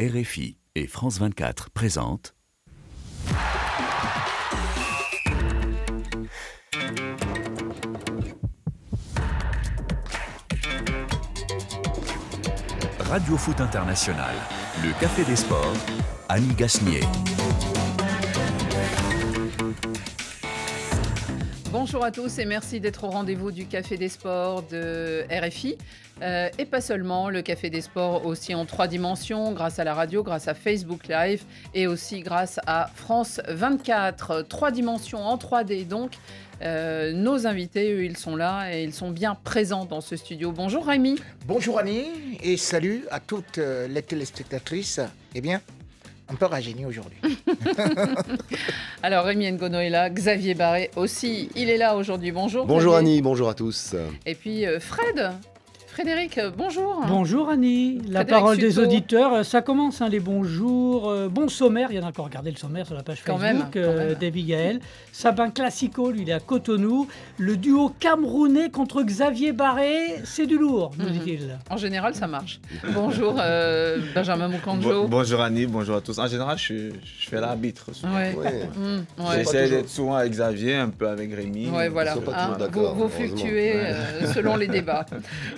RFI et France 24 présentent Radio Foot International, le Café des Sports, Annie Gasnier. Bonjour à tous et merci d'être au rendez-vous du Café des Sports de RFI. Et pas seulement, le Café des Sports aussi en 3 dimensions, grâce à la radio, grâce à Facebook Live et aussi grâce à France 24. 3 dimensions en 3D donc. Nos invités, eux, ils sont là et ils sont bien présents dans ce studio. Bonjour Rémi. Bonjour Annie et salut à toutes les téléspectatrices. Eh bien, un peu rajeuni aujourd'hui. Alors Rémi Ngono est là, Xavier Barré aussi, il est là aujourd'hui. Bonjour. Bonjour Xavier. Annie, bonjour à tous. Et puis Frédéric, bonjour. Bonjour Annie, la parole des auditeurs, ça commence les bonjours, bon sommaire, il y en a encore regardé le sommaire sur la page Facebook, David Gaël, Sabin Classico, lui il est à Cotonou, le duo camerounais contre Xavier Barré, c'est du lourd, nous dit-il. En général ça marche. Bonjour Benjamin Moukanjo. Bonjour Annie, bonjour à tous. En général je fais l'arbitre. Ouais. J'essaie d'être souvent avec Xavier, un peu avec Rémi. Ouais, voilà. Vous fluctuez selon les débats.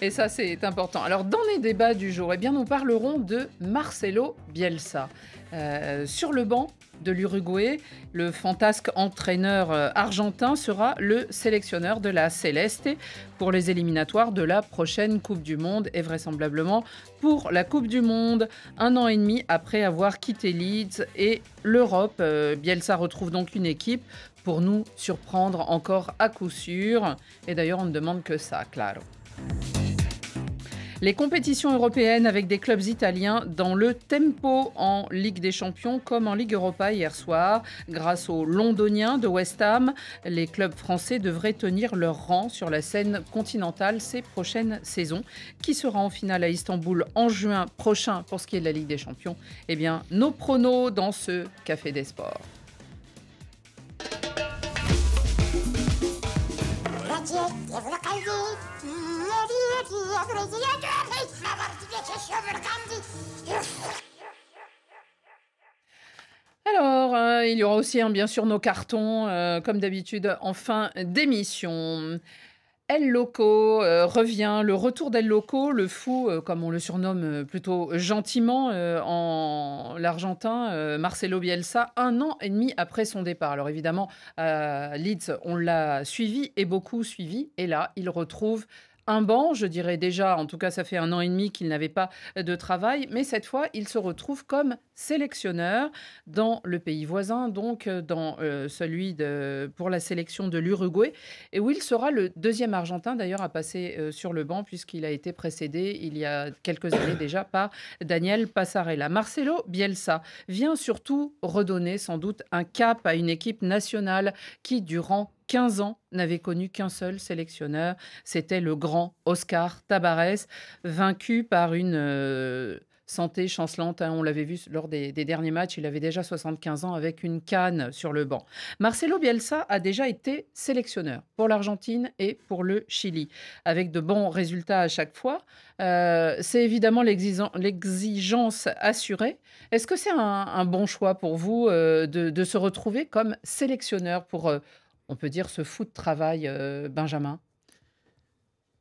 Et ça, c'est important. Alors, dans les débats du jour, eh bien, nous parlerons de Marcelo Bielsa. Sur le banc de l'Uruguay, le fantasque entraîneur argentin sera le sélectionneur de la Celeste pour les éliminatoires de la prochaine Coupe du Monde et vraisemblablement pour la Coupe du Monde. 1 an et demi après avoir quitté Leeds et l'Europe, Bielsa retrouve donc une équipe pour nous surprendre encore à coup sûr. Et d'ailleurs, on ne demande que ça, claro. Les compétitions européennes avec des clubs italiens dans le tempo en Ligue des Champions comme en Ligue Europa hier soir. Grâce aux Londoniens de West Ham, les clubs français devraient tenir leur rang sur la scène continentale ces prochaines saisons. Qui sera en finale à Istanbul en juin prochain pour ce qui est de la Ligue des Champions? Eh bien, nos pronos dans ce Café des Sports. Alors, il y aura aussi bien sûr nos cartons, comme d'habitude, en fin d'émission. El Loco revient, le retour d'El Loco, le fou, comme on le surnomme plutôt gentiment en l'Argentin, Marcelo Bielsa, 1 an et demi après son départ. Alors évidemment, Leeds, on l'a suivi et beaucoup suivi, et là, il retrouve un banc, je dirais déjà, en tout cas ça fait 1 an et demi qu'il n'avait pas de travail, mais cette fois il se retrouve comme sélectionneur dans le pays voisin, donc dans celui pour la sélection de l'Uruguay, et où il sera le 2e Argentin d'ailleurs à passer sur le banc, puisqu'il a été précédé il y a quelques années déjà par Daniel Passarella. Marcelo Bielsa vient surtout redonner sans doute un cap à une équipe nationale qui, durant 15 ans, n'avait connu qu'un seul sélectionneur. C'était le grand Oscar Tabarez, vaincu par une santé chancelante. On l'avait vu lors des derniers matchs, il avait déjà 75 ans avec une canne sur le banc. Marcelo Bielsa a déjà été sélectionneur pour l'Argentine et pour le Chili, avec de bons résultats à chaque fois. C'est évidemment l'exigence assurée. Est-ce que c'est un bon choix pour vous de se retrouver comme sélectionneur pour... on peut dire ce fou de travail, Benjamin?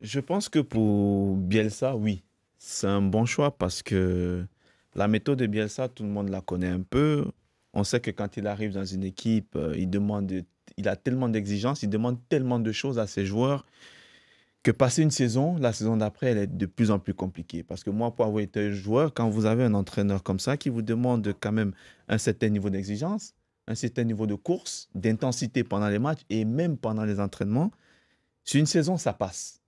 Je pense que pour Bielsa, oui. C'est un bon choix parce que la méthode de Bielsa, tout le monde la connaît un peu. On sait que quand il arrive dans une équipe, il a tellement d'exigences, il demande tellement de choses à ses joueurs que passer une saison, la saison d'après, elle est de plus en plus compliquée. Parce que moi, pour avoir été joueur, quand vous avez un entraîneur comme ça qui vous demande quand même un certain niveau d'exigence, un certain niveau de course, d'intensité pendant les matchs et même pendant les entraînements, sur une saison, ça passe.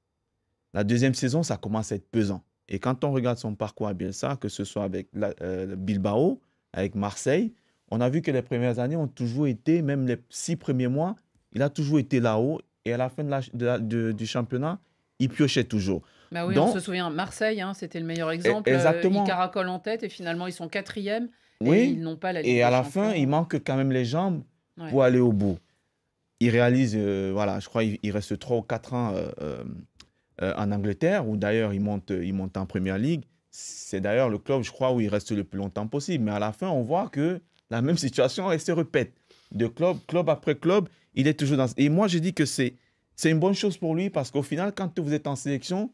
La 2e saison, ça commence à être pesant. Et quand on regarde son parcours à Bielsa, que ce soit avec Bilbao, avec Marseille, on a vu que les premières années ont toujours été, même les 6 premiers mois, il a toujours été là-haut. Et à la fin du championnat, il piochait toujours. Bah oui, donc, on se souvient, Marseille, c'était le meilleur exemple. Exactement. Ils caracolent en tête et finalement, ils sont 4e. Oui, et ils n'ont pas la Ligue et à des la Champions. fin, il manque quand même les jambes pour aller au bout. Il réalise, je crois qu'il reste 3 ou 4 ans en Angleterre, où d'ailleurs il monte en Première Ligue. C'est d'ailleurs le club, je crois, où il reste le plus longtemps possible. Mais à la fin, on voit que la même situation, elle se répète. De club après club, il est toujours dans... Et moi, je dis que c'est une bonne chose pour lui parce qu'au final, quand vous êtes en sélection,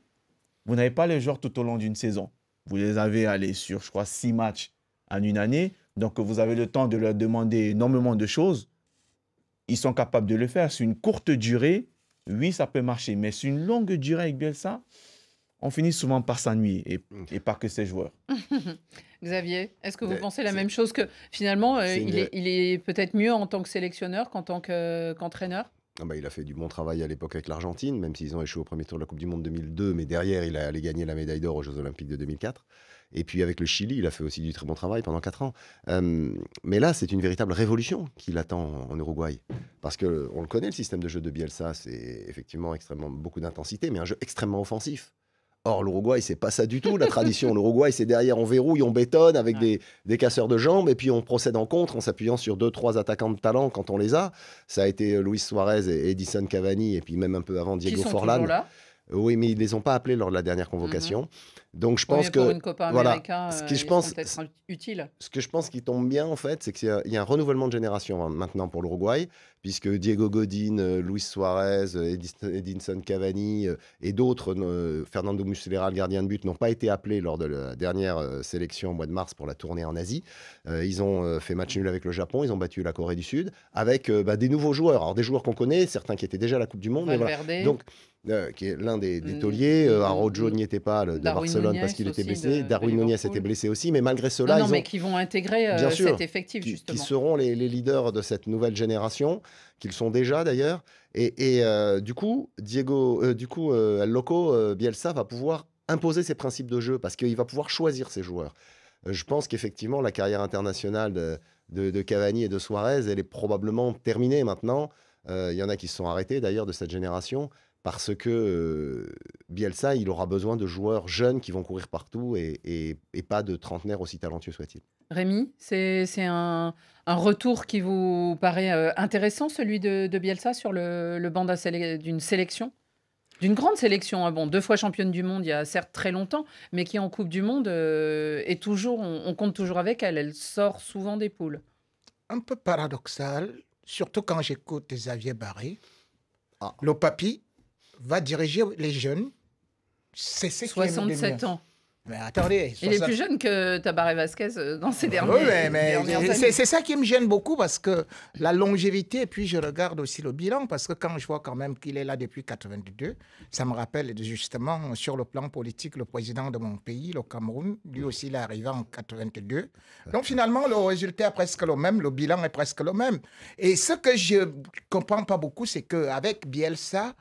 vous n'avez pas les joueurs tout au long d'une saison. Vous les avez allés sur, je crois, 6 matchs en une année. Donc, vous avez le temps de leur demander énormément de choses. Ils sont capables de le faire. Sur une courte durée, oui, ça peut marcher. Mais sur une longue durée avec Bielsa, on finit souvent par s'ennuyer et pas que ses joueurs. Xavier, est-ce que vous pensez la même chose que finalement, il est peut-être mieux en tant que sélectionneur qu'en tant qu'entraîneur? Il a fait du bon travail à l'époque avec l'Argentine, même s'ils ont échoué au premier tour de la Coupe du Monde 2002, mais derrière, il allait gagner la médaille d'or aux Jeux Olympiques de 2004. Et puis avec le Chili, il a fait aussi du très bon travail pendant 4 ans. Mais là, c'est une véritable révolution qui l'attend en Uruguay. Parce qu'on le connaît, le système de jeu de Bielsa, c'est effectivement beaucoup d'intensité, mais un jeu extrêmement offensif. Or, l'Uruguay, c'est pas ça du tout, la tradition. L'Uruguay, c'est derrière, on verrouille, on bétonne avec des casseurs de jambes, et puis on procède en contre en s'appuyant sur 2-3 attaquants de talent quand on les a. Ça a été Luis Suarez et Edison Cavani, et puis même un peu avant Diego Forlán. Oui, mais ils ne les ont pas appelés lors de la dernière convocation. Donc je pense que pour une Copa América, ce que je pense qui tombe bien en fait, c'est qu'il y a un renouvellement de génération maintenant pour l'Uruguay, puisque Diego Godin, Luis Suarez, Edinson Cavani et d'autres, Fernando Muslera, le gardien de but, n'ont pas été appelés lors de la dernière sélection au mois de mars pour la tournée en Asie. Ils ont fait match nul avec le Japon, ils ont battu la Corée du Sud avec des nouveaux joueurs, alors des joueurs qu'on connaît, certains qui étaient déjà à la Coupe du Monde, donc qui est l'un des tauliers. Araujo n'y était pas de Barcelone parce qu'il était blessé. Darwin Núñez était blessé aussi, mais malgré cela, mais qui vont intégrer cet effectif justement. Qui seront les leaders de cette nouvelle génération, qu'ils sont déjà d'ailleurs. Et du coup, El Loco Bielsa va pouvoir imposer ses principes de jeu parce qu'il va pouvoir choisir ses joueurs. Je pense qu'effectivement, la carrière internationale de Cavani et de Suarez, elle est probablement terminée maintenant. Il y en a qui se sont arrêtés d'ailleurs de cette génération. Parce que Bielsa, il aura besoin de joueurs jeunes qui vont courir partout et pas de trentenaires aussi talentueux soient-ils. Rémi, c'est un retour qui vous paraît intéressant, celui de Bielsa sur le banc d'une sélection? D'une grande sélection, hein. Bon, 2 fois championne du monde il y a certes très longtemps, mais qui en Coupe du Monde est toujours, on compte toujours avec elle. Elle sort souvent des poules. Un peu paradoxal, surtout quand j'écoute Xavier Barré. Le papy va diriger les jeunes. C'est ce 67 ans. Mais attendez. Il est plus jeune que Tabaré Vázquez dans ces dernières années. C'est ça qui me gêne beaucoup parce que la longévité, et puis je regarde aussi le bilan, parce que quand je vois quand même qu'il est là depuis 82, ça me rappelle justement sur le plan politique, le président de mon pays, le Cameroun, lui aussi il est arrivé en 82. Donc finalement, le résultat est presque le même, le bilan est presque le même. Et ce que je ne comprends pas beaucoup, c'est qu'avec Bielsa,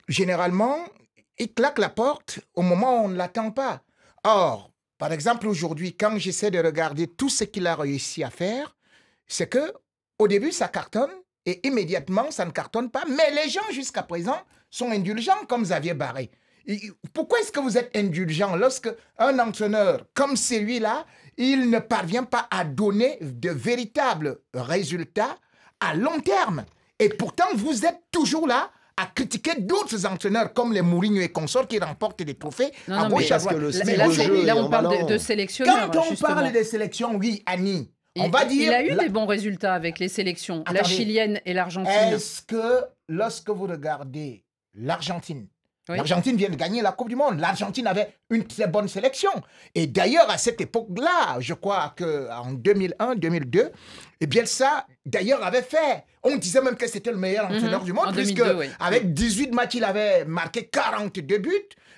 généralement, il claque la porte au moment où on ne l'attend pas. Or, par exemple, aujourd'hui, quand j'essaie de regarder tout ce qu'il a réussi à faire, c'est que au début, ça cartonne et immédiatement, ça ne cartonne pas. Mais les gens, jusqu'à présent, sont indulgents comme Xavier Barré. Pourquoi est-ce que vous êtes indulgent lorsque un entraîneur comme celui-là, il ne parvient pas à donner de véritables résultats à long terme? Et pourtant, vous êtes toujours là à critiquer d'autres entraîneurs comme les Mourinho et consorts qui remportent des trophées à gauche à droite. Là, on parle de sélectionneurs. Quand on parle des sélections, oui, Annie, on va dire... Il a eu des bons résultats avec les sélections, la chilienne et l'Argentine. Est-ce que, lorsque vous regardez l'Argentine, l'Argentine vient de gagner la Coupe du Monde. L'Argentine avait une très bonne sélection. Et d'ailleurs, à cette époque-là, je crois qu'en 2001-2002, Bielsa, d'ailleurs, avait fait. On disait même que c'était le meilleur entraîneur du monde, puisque avec 18 matchs, il avait marqué 42 buts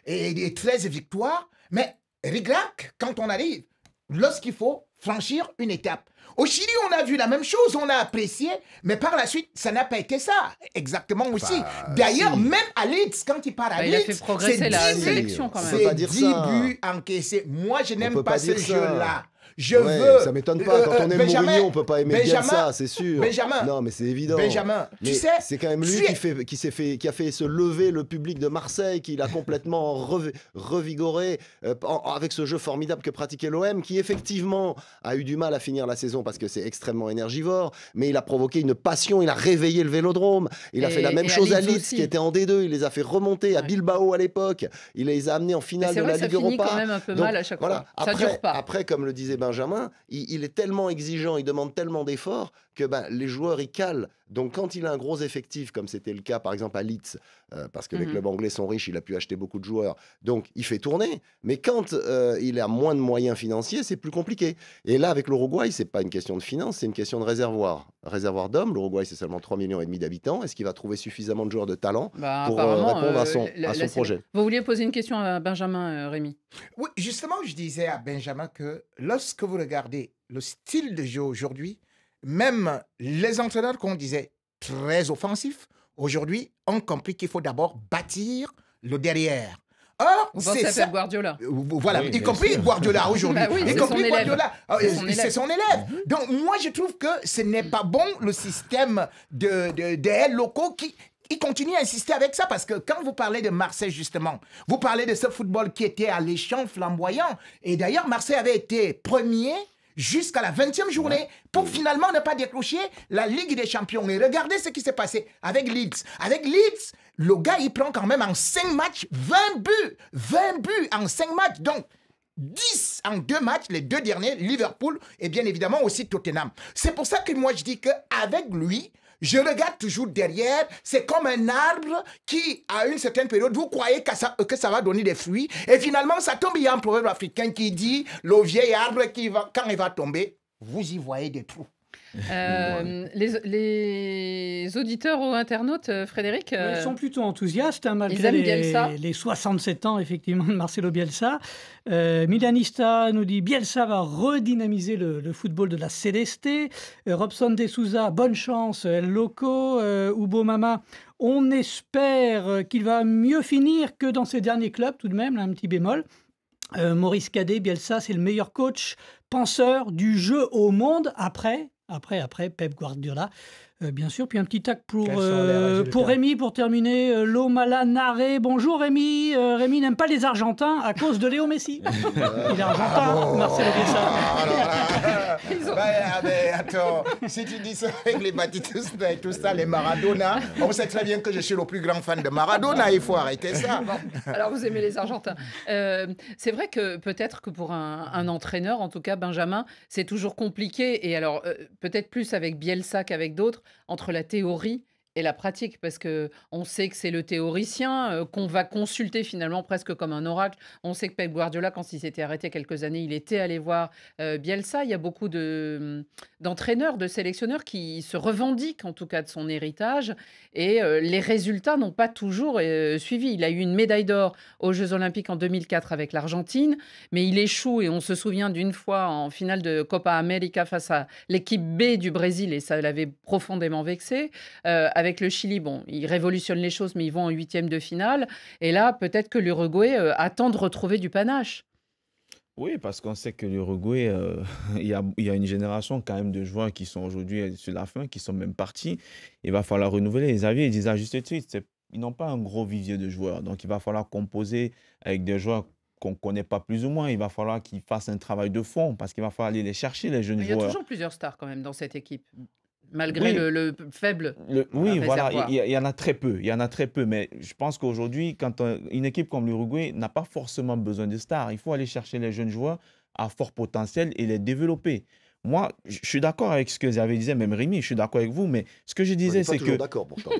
et 13 victoires. Mais rigrac, quand on arrive, lorsqu'il faut franchir une étape. Au Chili, on a vu la même chose, on a apprécié, mais par la suite, ça n'a pas été ça, exactement aussi. D'ailleurs, même à Leeds, quand il part à Leeds, il a fait progresser la sélection quand même. C'est 10 buts encaissés. Moi, je n'aime pas ce jeu-là. Je veux... Ça m'étonne pas. Quand on aime Mourinho, on peut pas aimer Bielsa, c'est sûr. Benjamin. Non, mais c'est évident. Benjamin, tu sais... C'est quand même lui qui a fait se lever le public de Marseille, qui l'a complètement revigoré avec ce jeu formidable que pratiquait l'OM, qui effectivement a eu du mal à finir la saison parce que c'est extrêmement énergivore, mais il a provoqué une passion, il a réveillé le Vélodrome, il a fait la même chose à Leeds qui était en D2, il les a fait remonter à Bilbao à l'époque, il les a amenés en finale de la Ligue Europa. C'est vrai, ça finit quand même un peu mal à chaque fois. Ça dure pas. Après, comme le disait Benjamin, il est tellement exigeant, il demande tellement d'efforts que les joueurs, ils calent. Donc, quand il a un gros effectif, comme c'était le cas, par exemple, à Leeds, parce que les clubs anglais sont riches, il a pu acheter beaucoup de joueurs, donc il fait tourner. Mais quand il a moins de moyens financiers, c'est plus compliqué. Et là, avec l'Uruguay, c'est pas une question de finance, c'est une question de réservoir. Réservoir d'hommes, l'Uruguay, c'est seulement 3,5 millions d'habitants. Est-ce qu'il va trouver suffisamment de joueurs de talent pour répondre à son projet? Vous vouliez poser une question à Benjamin, Rémi? Oui, justement, je disais à Benjamin que lorsque vous regardez le style de jeu aujourd'hui, même les entraîneurs qu'on disait très offensifs, aujourd'hui, ont compris qu'il faut d'abord bâtir le derrière. Or, c'est ça. Pep Guardiola. Voilà, y compris Guardiola aujourd'hui. Oui, y compris Guardiola. C'est son élève. Donc, moi, je trouve que ce n'est pas bon le système des locaux qui... Il continue à insister avec ça parce que quand vous parlez de Marseille, justement, vous parlez de ce football qui était alléchant, flamboyant. Et d'ailleurs, Marseille avait été premier jusqu'à la 20e journée pour finalement ne pas décrocher la Ligue des Champions. Et regardez ce qui s'est passé avec Leeds. Avec Leeds, le gars, il prend quand même en 5 matchs 20 buts. 20 buts en 5 matchs. Donc, 10 en 2 matchs, les 2 derniers, Liverpool et bien évidemment aussi Tottenham. C'est pour ça que moi, je dis qu'avec lui, je regarde toujours derrière, c'est comme un arbre qui, à une certaine période, vous croyez que ça va donner des fruits, et finalement, ça tombe. Il y a un proverbe africain qui dit, le vieil arbre, quand il va tomber, vous y voyez des trous. Les auditeurs ou internautes, Frédéric Ils sont plutôt enthousiastes, malgré les 67 ans, effectivement, de Marcelo Bielsa. Milanista nous dit Bielsa va redynamiser le football de la Celeste. Robson de Souza, bonne chance. El Loco, Ubo Mama, on espère qu'il va mieux finir que dans ses derniers clubs, tout de même, là, un petit bémol. Maurice Cadet, Bielsa, c'est le meilleur coach, penseur du jeu au monde après Pep Guardiola, bien sûr. Puis un petit tac pour Rémi, pour terminer. Lomala Naré. Bonjour Rémi. Rémi n'aime pas les Argentins à cause de Léo Messi. Il est argentin, Marcelo Bielsa. Attends, si tu dis ça avec les Batistuta et tout ça, les Maradona, on sait très bien que je suis le plus grand fan de Maradona, il faut arrêter ça. Bon, alors vous aimez les Argentins. C'est vrai que peut-être que pour un entraîneur, en tout cas Benjamin, c'est toujours compliqué. Et alors peut-être plus avec Bielsa qu'avec d'autres, entre la théorie et la pratique, parce que on sait que c'est le théoricien qu'on va consulter finalement presque comme un oracle. On sait que Pep Guardiola, quand il s'était arrêté quelques années, il était allé voir Bielsa. Il y a beaucoup d'entraîneurs, de sélectionneurs qui se revendiquent en tout cas de son héritage, et les résultats n'ont pas toujours suivi. Il a eu une médaille d'or aux Jeux Olympiques en 2004 avec l'Argentine, mais il échoue, et on se souvient d'une fois en finale de Copa América face à l'équipe B du Brésil, et ça l'avait profondément vexé. Avec le Chili, bon, ils révolutionnent les choses, mais ils vont en 8e de finale. Et là, peut-être que l'Uruguay attend de retrouver du panache. Oui, parce qu'on sait que l'Uruguay, il y a une génération quand même de joueurs qui sont aujourd'hui sur la fin, qui sont même partis. Il va falloir renouveler. Xavier, il disait à juste titre, ils n'ont pas un gros vivier de joueurs. Donc, il va falloir composer avec des joueurs qu'on ne connaît pas plus ou moins. Il va falloir qu'ils fassent un travail de fond, parce qu'il va falloir aller les chercher, les jeunes joueurs. Il y a toujours plusieurs stars quand même dans cette équipe. Malgré le faible. Oui, voilà, il y en a très peu. Il y en a très peu. Mais je pense qu'aujourd'hui, quand une équipe comme l'Uruguay n'a pas forcément besoin de stars, il faut aller chercher les jeunes joueurs à fort potentiel et les développer. Moi, je suis d'accord avec ce que Xavier disait, même Rémi, je suis d'accord avec vous, mais ce que je disais, c'est que... d'accord pourtant.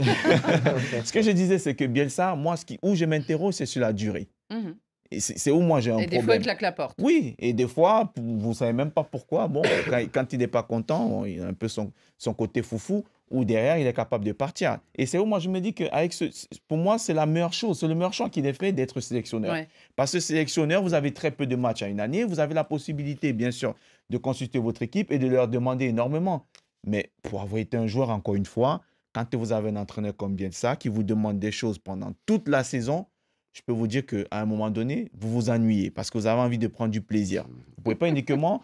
Ce que je disais, c'est que Bielsa, moi, où je m'interroge, c'est sur la durée. Et c'est où moi j'ai un problème. Et des fois, il claque la porte. Oui, et des fois, vous ne savez même pas pourquoi. Bon, quand il n'est pas content, il a un peu son côté foufou, ou derrière, il est capable de partir. Et c'est où moi je me dis que pour moi, c'est la meilleure chose. C'est le meilleur choix qu'il ait fait d'être sélectionneur. Ouais. Parce que sélectionneur, vous avez très peu de matchs à une année. Vous avez la possibilité, bien sûr, de consulter votre équipe et de leur demander énormément. Mais pour avoir été un joueur, encore une fois, quand vous avez un entraîneur comme Bielsa qui vous demande des choses pendant toute la saison, je peux vous dire qu'à un moment donné, vous vous ennuyez parce que vous avez envie de prendre du plaisir. Vous ne pouvez pas uniquement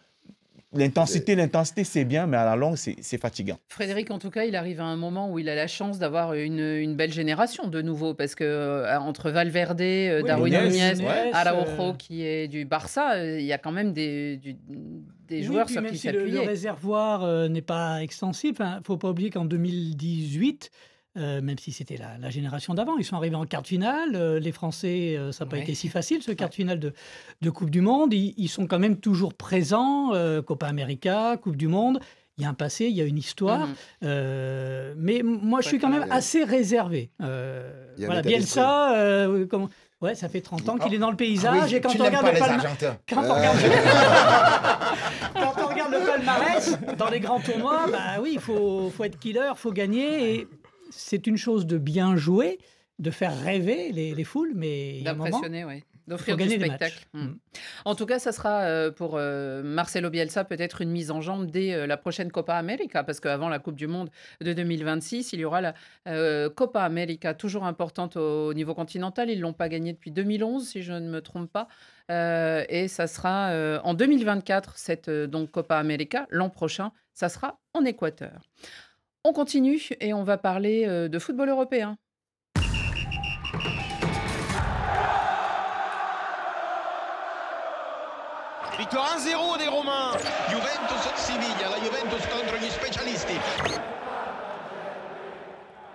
L'intensité, c'est bien, mais à la longue, c'est fatigant. Frédéric, en tout cas, il arrive à un moment où il a la chance d'avoir une belle génération de nouveau, parce que entre Valverde, Darwin Núñez, Araujo, qui est du Barça, il y a quand même des joueurs sur qui s'appuyer. Le réservoir n'est pas extensive. Il ne faut pas oublier qu'en 2018, même si c'était la génération d'avant, ils sont arrivés en quart de finale. Les Français, ça n'a pas été si facile, ce quart de finale de Coupe du Monde. Ils sont quand même toujours présents. Copa América, Coupe du Monde. Il y a un passé, il y a une histoire. Mais moi, je suis quand même assez réservé. Voilà, Bielsa, ouais, ça fait 30 ans qu'il est dans le paysage. Et quand on regarde le palmarès, dans les grands tournois, bah oui, il faut être killer, il faut gagner. Et c'est une chose de bien jouer, de faire rêver les foules, mais d'impressionner, oui. D'offrir du spectacle. En tout cas, ça sera pour Marcelo Bielsa peut-être une mise en jambe dès la prochaine Copa América, parce qu'avant la Coupe du Monde de 2026, il y aura la Copa América, toujours importante au niveau continental. Ils ne l'ont pas gagnée depuis 2011, si je ne me trompe pas. Et ça sera en 2024, cette donc Copa América. L'an prochain, ça sera en Équateur. On continue et on va parler de football européen. Victoire 1-0 des Romains. Juventus-Siviglia, la Juventus contre gli specialisti.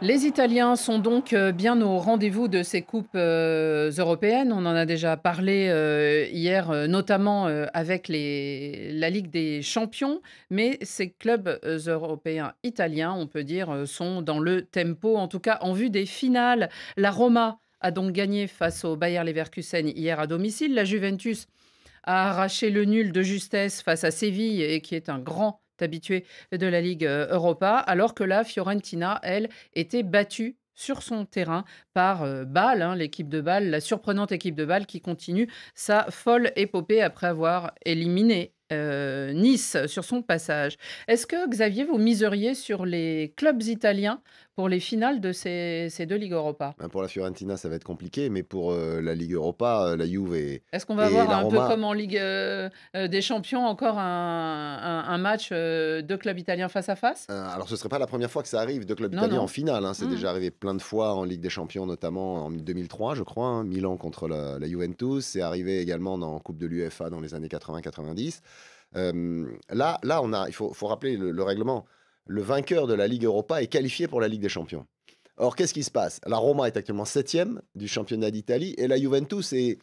Les Italiens sont donc bien au rendez-vous de ces coupes européennes. On en a déjà parlé hier, notamment avec la Ligue des Champions. Mais ces clubs européens italiens, on peut dire, sont dans le tempo, en tout cas en vue des finales. La Roma a donc gagné face au Bayer Leverkusen hier à domicile. La Juventus a arraché le nul de justesse face à Séville, et qui est un grand habitué de la Ligue Europa, alors que la Fiorentina, elle, était battue sur son terrain par Bâle, l'équipe de Bâle, la surprenante équipe de Bâle qui continue sa folle épopée après avoir éliminé Nice sur son passage. Est-ce que, Xavier, vous miseriez sur les clubs italiens pour les finales de ces deux Ligues Europa? Pour la Fiorentina, ça va être compliqué, mais pour la Ligue Europa, la Juve et Est-ce qu'on va avoir la un Roma... peu comme en Ligue des Champions, encore un match de clubs italiens face à face? Alors, ce ne serait pas la première fois que ça arrive, deux clubs italiens en finale. C'est déjà arrivé plein de fois en Ligue des Champions, notamment en 2003, je crois. Milan contre la Juventus. C'est arrivé également dans Coupe de l'UEFA dans les années 80-90. Là, il faut rappeler le règlement. Le vainqueur de la Ligue Europa est qualifié pour la Ligue des Champions. Or, qu'est-ce qui se passe? La Roma est actuellement 7e du championnat d'Italie et la Juventus est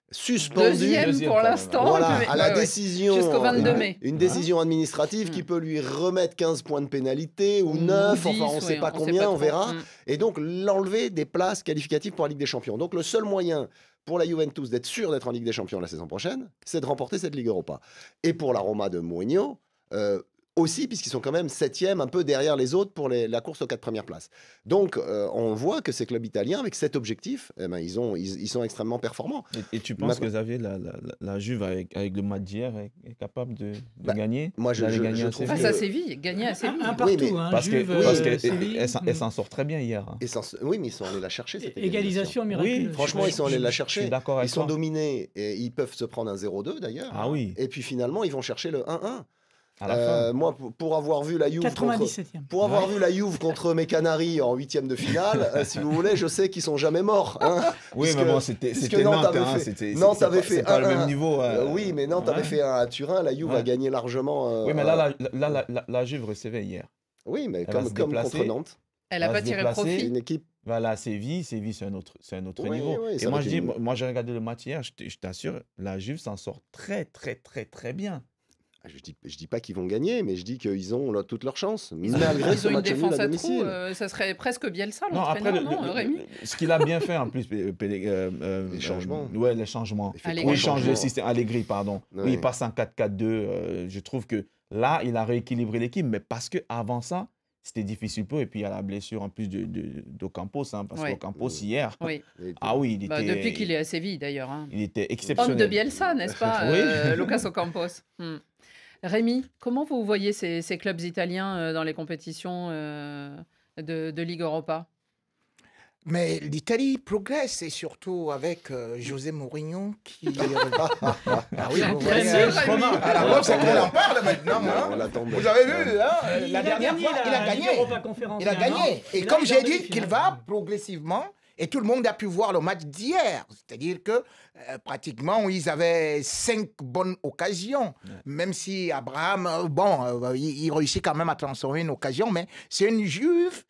suspendue. Deuxième pour l'instant. Voilà, à la décision. Jusqu'au 22 mai. Une décision administrative qui peut lui remettre 15 points de pénalité ou 9, 10, enfin on ne sait pas combien, on verra. Et donc l'enlever des places qualificatives pour la Ligue des Champions. Donc le seul moyen pour la Juventus d'être sûr d'être en Ligue des Champions la saison prochaine, c'est de remporter cette Ligue Europa. Et pour la Roma de Mourinho, aussi, puisqu'ils sont quand même 7e, un peu derrière les autres pour la course aux 4 premières places. Donc, on voit que ces clubs italiens, avec cet objectif, ils sont extrêmement performants. Et tu penses que Xavier, la Juve, avec le match d'hier, est capable de gagner? Moi, je trouve face à Séville, gagner à Séville. Un partout, oui, parce qu'elle s'en sort très bien hier. Oui, mais ils sont allés la chercher, cette égalisation miraculeuse. Oui, franchement, ils sont allés la chercher. Je suis d'accord avec toi. Ils sont dominés, et ils peuvent se prendre un 0-2 d'ailleurs. Ah oui. Et puis finalement, ils vont chercher le 1-1. À la fin. Moi, pour avoir vu la Juve vu la Juve contre mes Canaries en 8e de finale, si vous voulez, je sais qu'ils sont jamais morts. Oui, mais bon, c'était Nantes. Nantes avait fait pas le même niveau. Oui, mais Nantes avait fait un à Turin. La Juve a gagné largement. Oui, mais là, la Juve recevait hier. Oui, mais comme contre Nantes. Elle n'a pas tiré profit. Une équipe. Voilà, Séville, c'est un autre niveau. Oui, et moi, j'ai regardé le match hier, je t'assure, la Juve s'en sort très, très, très, très bien. Je dis pas qu'ils vont gagner, mais je dis qu'ils ont toutes leurs chances. Malgré ils ont une défense à trous, ça serait presque Bielsa, l'entraîneur, non, Rémi? Ce qu'il a bien fait en plus, les changements. Les changements. Il change le système, Allegri, pardon. Oui, il passe en 4-4-2. Je trouve que là, il a rééquilibré l'équipe, mais parce qu'avant ça, c'était difficile pour eux. Et puis, il y a la blessure en plus d'Ocampos, parce qu'Ocampos, hier... Oui. Il était... depuis qu'il est à Séville, d'ailleurs. Il était exceptionnel. Homme de Bielsa, n'est-ce pas, Lucas Ocampos. Rémi, comment vous voyez ces clubs italiens dans les compétitions de Ligue Europa? Mais l'Italie progresse, et surtout avec José Mourinho qui... ah oui, vous voyez, c'est qu'on en parle maintenant. Hein. Vous avez vu, hein, la dernière fois, il a gagné. Il a gagné. Et comme j'ai dit, qu'il va progressivement... Et tout le monde a pu voir le match d'hier. C'est-à-dire que pratiquement, ils avaient 5 bonnes occasions. Même si Abraham, il réussit quand même à transformer une occasion, mais c'est une Juve,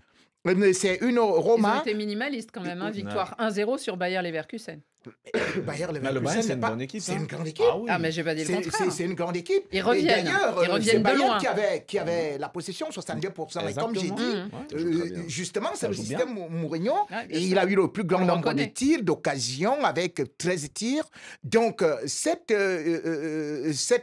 c'est une Roma. Ils ont été minimalistes quand même, hein, victoire 1-0 sur Bayer Leverkusen. Bayer le Bayern, c'est une bonne équipe. C'est une grande équipe. Ah, oui. Ah, mais j'ai pas dit le contraire. C'est une grande équipe. Ils reviennent. C'est de Bayern loin. qui avait la possession, 62%. Et comme j'ai dit, justement, c'est le système Mourinho. Et il a eu le plus grand nombre de tirs, d'occasions, avec 13 tirs. Donc, cette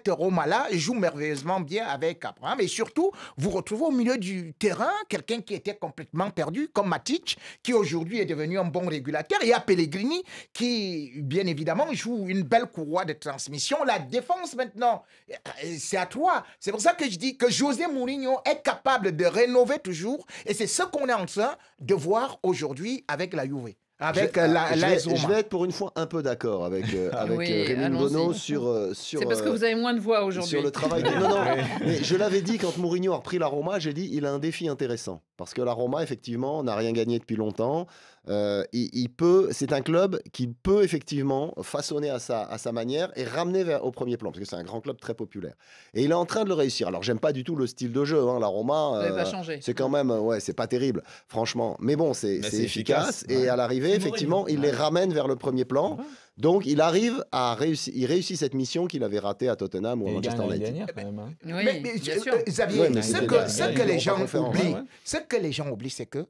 Roma-là joue merveilleusement bien avec Abraham. Et surtout, vous retrouvez au milieu du terrain quelqu'un qui était complètement perdu, comme Matic, qui aujourd'hui est devenu un bon régulateur. Et il y a Pellegrini qui, bien évidemment, joue une belle courroie de transmission. La défense, maintenant, c'est à toi. C'est pour ça que je dis que José Mourinho est capable de rénover toujours. Et c'est ce qu'on est en train de voir aujourd'hui avec la Juve. Je vais être pour une fois un peu d'accord avec Rémi Bono sur c'est parce que vous avez moins de voix aujourd'hui. Sur le travail. Non, mais je l'avais dit quand Mourinho a repris la Roma, j'ai dit il a un défi intéressant parce que la Roma effectivement n'a rien gagné depuis longtemps. C'est un club qui peut effectivement façonner à sa manière et ramener au premier plan parce que c'est un grand club très populaire. Et il est en train de le réussir. Alors j'aime pas du tout le style de jeu. Hein. La Roma, c'est quand même c'est pas terrible, franchement. Mais bon, c'est efficace et à l'arrivée. Effectivement, il les ramène vers le premier plan. Donc, il arrive à réussir. Il réussit cette mission qu'il avait ratée à Tottenham ou à Manchester United. Oui, bien sûr. Xavier, ce que les gens oublient, c'est que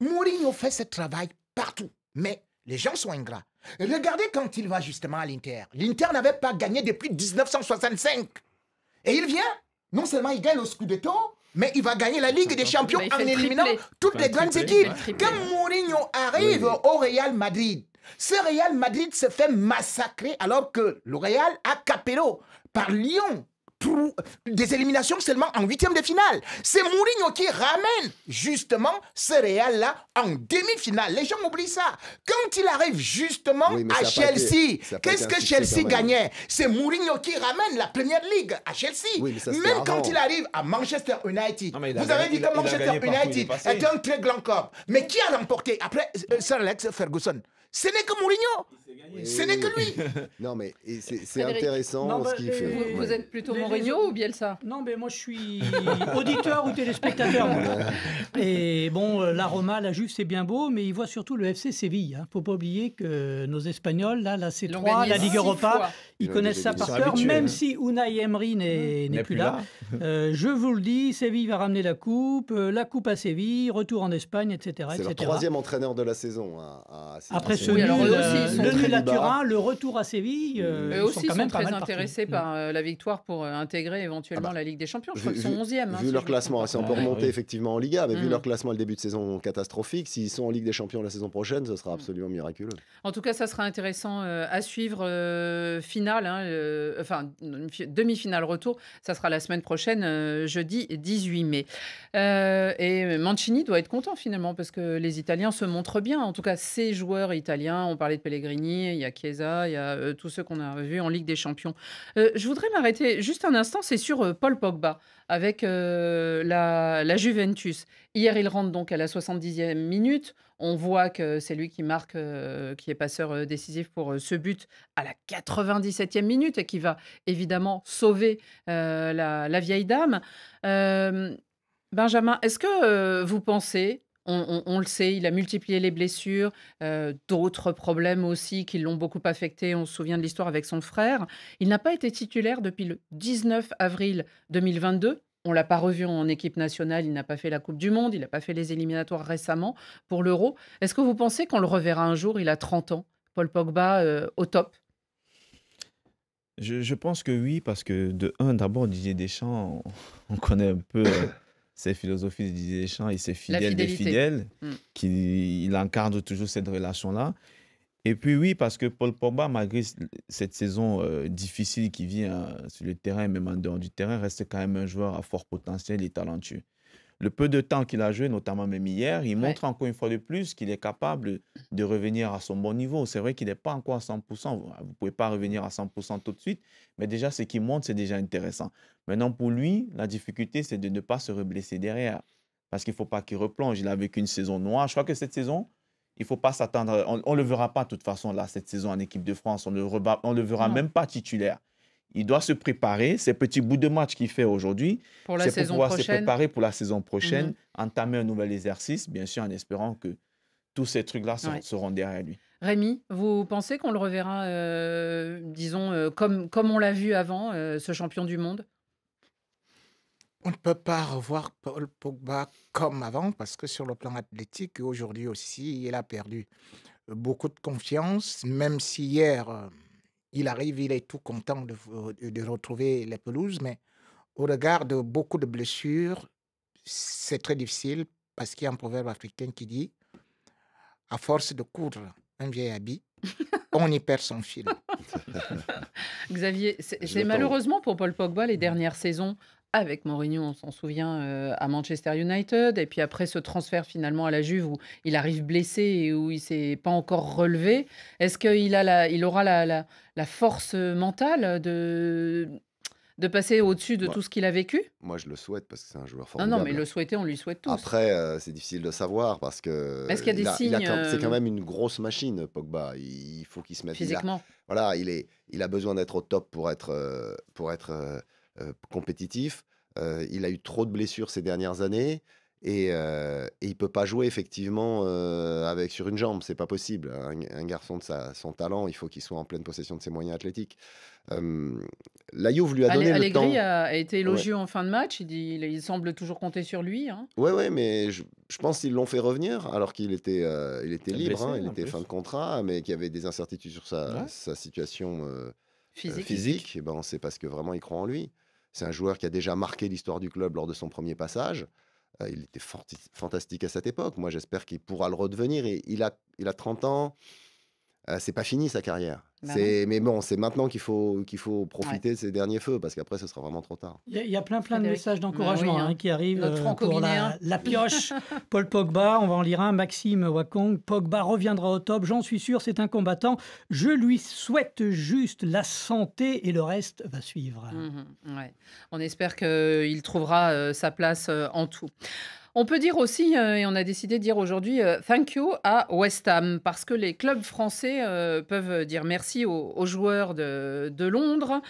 Mourinho fait ce travail partout. Mais les gens sont ingrats. Regardez quand il va justement à l'Inter. L'Inter n'avait pas gagné depuis 1965. Et il vient, non seulement il gagne le Scudetto, mais il va gagner la Ligue des Champions en éliminant toutes les grandes équipes. Quand Mourinho arrive au Real Madrid, ce Real Madrid se fait massacrer alors que le Real a Capello par Lyon. Des éliminations seulement en 8e de finale. C'est Mourinho qui ramène justement ce Real-là en demi-finale. Les gens oublient ça. Quand il arrive justement à Chelsea, qu'est-ce que Chelsea gagnait? C'est Mourinho qui ramène la Première Ligue à Chelsea. Même quand il arrive à Manchester United, vous avez dit que Manchester United est un très grand club. Mais qui a remporté après Sir Alex Ferguson? Ce n'est que Mourinho. Ce n'est que lui. Non, mais c'est intéressant ce qu'il fait. Vous êtes plutôt Mourinho ou Bielsa? Non, mais moi je suis auditeur ou téléspectateur. Et bon, la Roma, la Juve, c'est bien beau, mais il voit surtout le FC Séville. Il ne faut pas oublier que nos Espagnols, là, la C3, la Ligue Europa, ils connaissent ça par cœur, même si Unai Emery n'est plus là. Je vous le dis, Séville va ramener la coupe à Séville, retour en Espagne, etc. C'est leur 3e entraîneur de la saison. Après le nul à Turin, le retour à Séville, eux aussi sont très intéressés par la victoire pour intégrer éventuellement la Ligue des Champions. Je crois qu'ils sont 11e. Vu leur classement, on peut remonter effectivement en Liga, mais vu leur classement, le début de saison catastrophique, s'ils sont en Ligue des Champions la saison prochaine, ce sera absolument miraculeux. En tout cas, ça sera intéressant à suivre. Finale, demi-finale retour, ça sera la semaine prochaine, jeudi 18 mai. Et Mancini doit être content finalement parce que les Italiens se montrent bien. En tout cas, ces joueurs italiens, on parlait de Pellegrini, il y a Chiesa, il y a tous ceux qu'on a vus en Ligue des Champions. Je voudrais m'arrêter juste un instant, c'est sur Paul Pogba avec la Juventus. Hier, il rentre donc à la 70e minute. On voit que c'est lui qui marque, qui est passeur décisif pour ce but à la 97e minute et qui va évidemment sauver la vieille dame. Benjamin, est-ce que vous pensez... On le sait, il a multiplié les blessures, d'autres problèmes aussi qui l'ont beaucoup affecté. On se souvient de l'histoire avec son frère. Il n'a pas été titulaire depuis le 19 avril 2022. On ne l'a pas revu en équipe nationale, il n'a pas fait la Coupe du Monde, il n'a pas fait les éliminatoires récemment pour l'Euro. Est-ce que vous pensez qu'on le reverra un jour? Il a 30 ans, Paul Pogba, au top. Je pense que oui, parce que d'abord, Didier Deschamps, on connaît un peu... ses philosophies de Didier Deschamps et ses fidèles des fidèles, il incarne toujours cette relation-là. Et puis oui, parce que Paul Pogba, malgré cette saison difficile qui vit sur le terrain, même en dehors du terrain, reste quand même un joueur à fort potentiel et talentueux. le peu de temps qu'il a joué, notamment même hier, il montre encore une fois de plus qu'il est capable de revenir à son bon niveau. C'est vrai qu'il n'est pas encore à 100%. Vous ne pouvez pas revenir à 100% tout de suite, mais déjà, ce qu'il montre, c'est déjà intéressant. Maintenant, pour lui, la difficulté, c'est de ne pas se reblesser derrière. Parce qu'il ne faut pas qu'il replonge. Il a vécu une saison noire. Je crois que cette saison, il ne faut pas s'attendre. On ne le verra pas de toute façon, là, cette saison en équipe de France. On ne le verra même pas titulaire. Il doit se préparer. Ces petits bouts de match qu'il fait aujourd'hui, c'est pour pouvoir se préparer pour la saison prochaine, entamer un nouvel exercice, bien sûr, en espérant que tous ces trucs-là seront derrière lui. Rémi, vous pensez qu'on le reverra, disons, comme on l'a vu avant, ce champion du monde? On ne peut pas revoir Paul Pogba comme avant parce que sur le plan athlétique, aujourd'hui aussi, il a perdu beaucoup de confiance, même si hier, il arrive, il est tout content de retrouver les pelouses, mais au regard de beaucoup de blessures, c'est très difficile parce qu'il y a un proverbe africain qui dit « à force de coudre un vieil habit, on y perd son fil ». Xavier, c'est malheureusement pour Paul Pogba les dernières saisons, avec Mourinho, on s'en souvient, à Manchester United, et puis après ce transfert finalement à la Juve où il arrive blessé et où il ne s'est pas encore relevé. Est-ce qu'il aura la force mentale de passer au-dessus de tout ce qu'il a vécu? Moi, je le souhaite parce que c'est un joueur Non, formidable. mais le souhaiter, on lui souhaite tous. Après, c'est difficile de savoir parce que Est-ce qu'il y a des signes c'est quand même une grosse machine, Pogba. Il faut qu'il se mette physiquement? Voilà, il a besoin d'être au top pour être compétitif. Il a eu trop de blessures ces dernières années et il ne peut pas jouer effectivement sur une jambe. C'est pas possible. Un garçon de son talent, il faut qu'il soit en pleine possession de ses moyens athlétiques. La Juve lui a donné le temps. Allegri a été élogieux en fin de match. Il semble toujours compter sur lui. Hein. Ouais, mais je pense qu'ils l'ont fait revenir alors qu'il était libre, blessé, il en était plus. fin de contrat, mais qu'il y avait des incertitudes sur sa situation physique. Et ben, c'est parce que vraiment il croit en lui. C'est un joueur qui a déjà marqué l'histoire du club lors de son premier passage. Il était fantastique à cette époque. Moi, j'espère qu'il pourra le redevenir. Et il a 30 ans. C'est pas fini sa carrière. Mais bon, c'est maintenant qu'il faut profiter de ses derniers feux parce qu'après, ce sera vraiment trop tard. Il y a plein de messages d'encouragement qui arrivent pour la pioche. Paul Pogba, on va en lire un. Maxime Wakong, Pogba reviendra au top. J'en suis sûr, c'est un combattant. Je lui souhaite juste la santé et le reste va suivre. On espère qu'il trouvera sa place en tout. On peut dire aussi, et on a décidé de dire aujourd'hui, thank you à West Ham, parce que les clubs français peuvent dire merci aux joueurs de Londres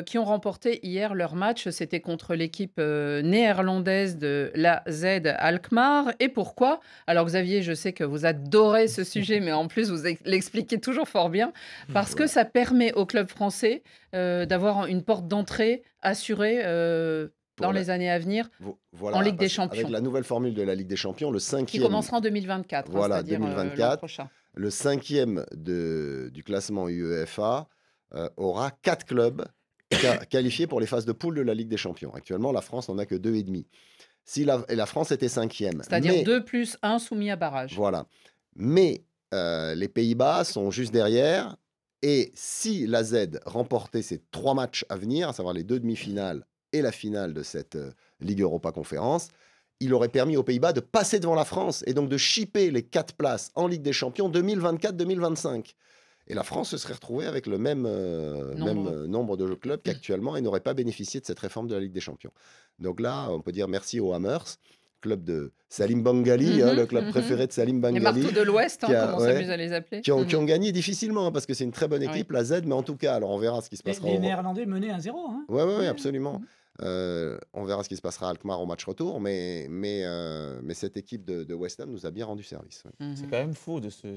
qui ont remporté hier leur match. C'était contre l'équipe néerlandaise de l'AZ Alkmaar. Et pourquoi? Alors Xavier, je sais que vous adorez ce sujet, mais en plus, vous l'expliquez toujours fort bien, parce que ça permet aux clubs français d'avoir une porte d'entrée assurée dans les années à venir, en Ligue des Champions. Avec la nouvelle formule de la Ligue des Champions, le 5e... Qui commencera en 2024, voilà, c'est-à-dire 2024, l'an prochain. Le 5e du classement UEFA aura 4 clubs qualifiés pour les phases de poule de la Ligue des Champions. Actuellement, la France n'en a que 2,5. Et la France était 5e. C'est-à-dire 2 plus 1 soumis à barrage. Voilà. Mais les Pays-Bas sont juste derrière. Et si l'AZ remportait ces 3 matchs à venir, à savoir les 2 demi-finales et la finale de cette Ligue Europa Conférence, il aurait permis aux Pays-Bas de passer devant la France et donc de chipper les 4 places en Ligue des Champions 2024-2025. Et la France se serait retrouvée avec le même nombre de clubs qu'actuellement et n'aurait pas bénéficié de cette réforme de la Ligue des Champions. Donc là, on peut dire merci aux Hammers, club de Salim Bangali, le club préféré de Salim Bangali. Les marteaux de l'Ouest, comme on s'amuse à les appeler. Qui ont gagné difficilement, parce que c'est une très bonne équipe, la Z, mais en tout cas, alors on verra ce qui se passera. Les Néerlandais menaient 1-0. Hein. Oui, absolument. On verra ce qui se passera à Alkmaar au match retour, mais cette équipe de West Ham nous a bien rendu service. C'est quand même fou de se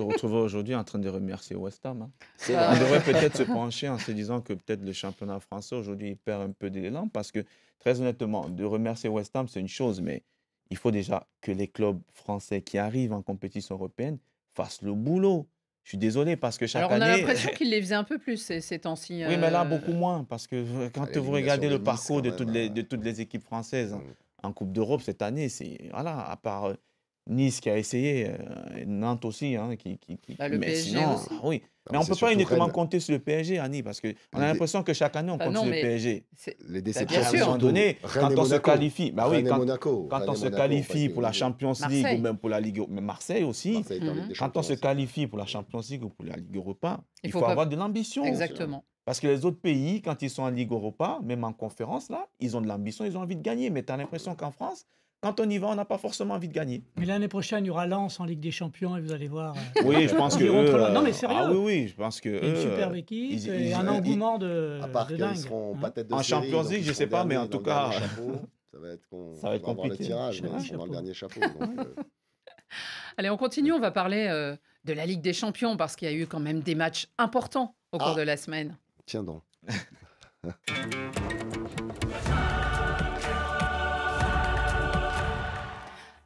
retrouver aujourd'hui en train de remercier West Ham. Hein. On devrait peut-être se pencher en se disant que peut-être le championnat français aujourd'hui perd un peu d'élan, parce que très honnêtement, de remercier West Ham, c'est une chose, mais il faut déjà que les clubs français qui arrivent en compétition européenne fassent le boulot. Je suis désolé parce que chaque année... Alors, on a l'impression qu'il les faisait un peu plus ces temps-ci. Oui, mais là, beaucoup moins. Parce que quand vous regardez le parcours de toutes les équipes françaises en Coupe d'Europe cette année, c'est... Voilà, à part Nice qui a essayé, Nantes aussi. Hein, le mais PSG sinon, aussi. Oui. Non, mais on ne c'est peut pas surtout uniquement Rennes. compter sur le PSG, Annie, parce qu'on a l'impression que chaque année, on compte sur le PSG. Les bien déceptions. À un sûr. moment donné, Rennes quand et on se Monaco. qualifie, bah oui, Rennes et quand Monaco. on Rennes et se Monaco, qualifie pas pour la été Champions League Marseille. ou même pour la Ligue Europa, Marseille aussi, Marseille est en Ligue des quand on Champions se aussi. qualifie pour la Champions League ou pour la Ligue Europa, il faut pas- avoir de l'ambition. Exactement. Parce que les autres pays, quand ils sont en Ligue Europa, même en conférence, là, ils ont de l'ambition, ils ont envie de gagner. Mais tu as l'impression qu'en France, quand on y va, on n'a pas forcément envie de gagner. Mais l'année prochaine, il y aura Lens en Ligue des Champions et vous allez voir. Oui, je pense que Ils iront trop eux, loin. Non, mais sérieux. Ah oui, oui, je pense que Il y a une eux, superbe équipe ils- et ils- un ils- engouement À de part qu'ils dingue. seront Hein. pas tête de En série, Champions donc League, ils je sais seront pas, mais derniers en tout dans le cas, dernier chapeau. Ça va être, ça va être on va voir le compliqué. tirage, mais Chapeau. ils sont dans le dernier chapeau. Donc, Allez, on continue. On va parler de la Ligue des Champions parce qu'il y a eu quand même des matchs importants au cours de la semaine. tiens donc.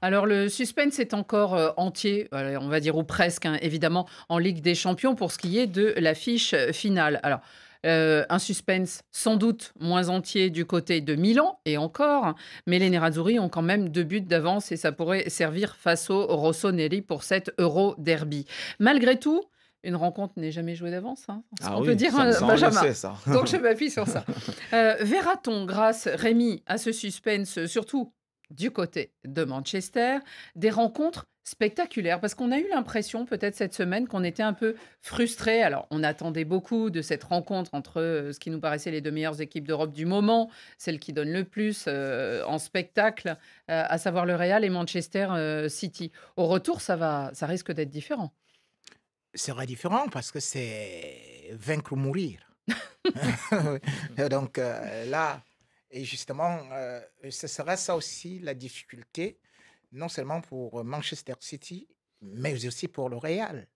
Alors, le suspense est encore entier, on va dire, ou presque, hein, évidemment, en Ligue des Champions pour ce qui est de l'affiche finale. Alors, un suspense sans doute moins entier du côté de Milan, et encore, hein, mais les Nerazzurri ont quand même 2 buts d'avance et ça pourrait servir face aux Rossoneri pour cet Euro Derby. Malgré tout, une rencontre n'est jamais jouée d'avance, hein, c'est ce qu'on peut dire, ça, ça, on le Benjamin. sait, ça. Donc, je m'appuie sur ça. Verra-t-on, grâce, Rémi, à ce suspense, surtout du côté de Manchester, des rencontres spectaculaires? Parce qu'on a eu l'impression, peut-être cette semaine, qu'on était un peu frustrés. Alors, on attendait beaucoup de cette rencontre entre ce qui nous paraissait les 2 meilleures équipes d'Europe du moment, celle qui donne le plus en spectacle, à savoir le Real et Manchester City. Au retour, ça risque d'être différent. Sera différent parce que c'est vaincre ou mourir. Donc là, et justement, ce sera ça aussi la difficulté, non seulement pour Manchester City, mais aussi pour le Real.